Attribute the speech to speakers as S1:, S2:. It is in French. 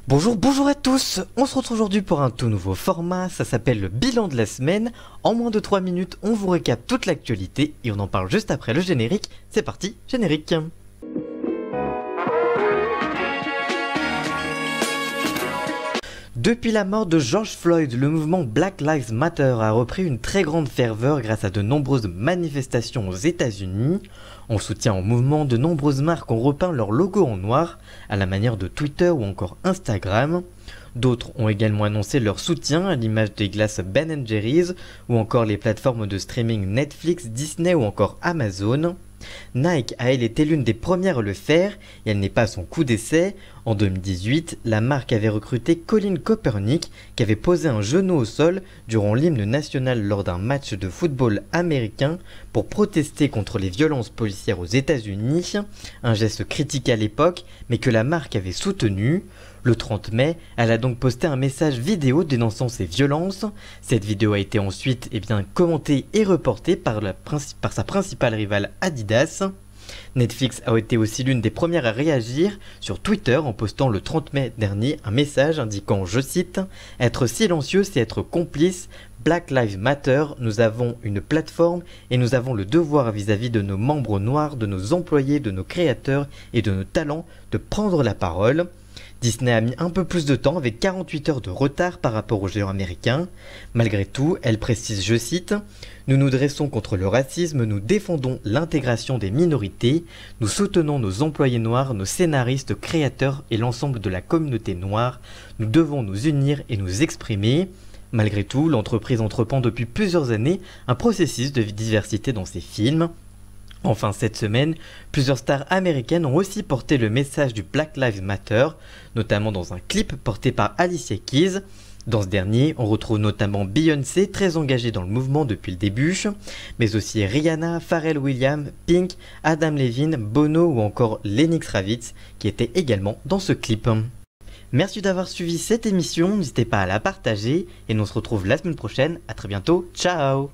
S1: Bonjour à tous, on se retrouve aujourd'hui pour un tout nouveau format, ça s'appelle le bilan de la semaine. En moins de 3 minutes, on vous récap toute l'actualité et on en parle juste après le générique. C'est parti, générique. Depuis la mort de George Floyd, le mouvement Black Lives Matter a repris une très grande ferveur grâce à de nombreuses manifestations aux États-Unis. En soutien au mouvement, de nombreuses marques ont repeint leur logo en noir, à la manière de Twitter ou encore Instagram. D'autres ont également annoncé leur soutien à l'image des glaces Ben & Jerry's ou encore les plateformes de streaming Netflix, Disney ou encore Amazon. Nike a elle été l'une des premières à le faire et elle n'est pas à son coup d'essai. En 2018, la marque avait recruté Colin Kaepernick qui avait posé un genou au sol durant l'hymne national lors d'un match de football américain pour protester contre les violences policières aux États-Unis, un geste critiqué à l'époque mais que la marque avait soutenu. Le 30 mai, elle a donc posté un message vidéo dénonçant ces violences. Cette vidéo a été ensuite commentée et reportée par sa principale rivale Adidas. Netflix a été aussi l'une des premières à réagir sur Twitter en postant le 30 mai dernier un message indiquant, je cite, « Être silencieux, c'est être complice. Black Lives Matter, nous avons une plateforme et nous avons le devoir vis-à-vis de nos membres noirs, de nos employés, de nos créateurs et de nos talents de prendre la parole. » Disney a mis un peu plus de temps avec 48 heures de retard par rapport aux géants américains. Malgré tout, elle précise, je cite, « Nous nous dressons contre le racisme, nous défendons l'intégration des minorités, nous soutenons nos employés noirs, nos scénaristes, créateurs et l'ensemble de la communauté noire. Nous devons nous unir et nous exprimer. » Malgré tout, l'entreprise entreprend depuis plusieurs années un processus de diversité dans ses films. Enfin, cette semaine, plusieurs stars américaines ont aussi porté le message du Black Lives Matter, notamment dans un clip porté par Alicia Keys. Dans ce dernier, on retrouve notamment Beyoncé, très engagée dans le mouvement depuis le début, mais aussi Rihanna, Pharrell Williams, Pink, Adam Levine, Bono ou encore Lenny Kravitz, qui étaient également dans ce clip. Merci d'avoir suivi cette émission, n'hésitez pas à la partager, et on se retrouve la semaine prochaine, à très bientôt, ciao!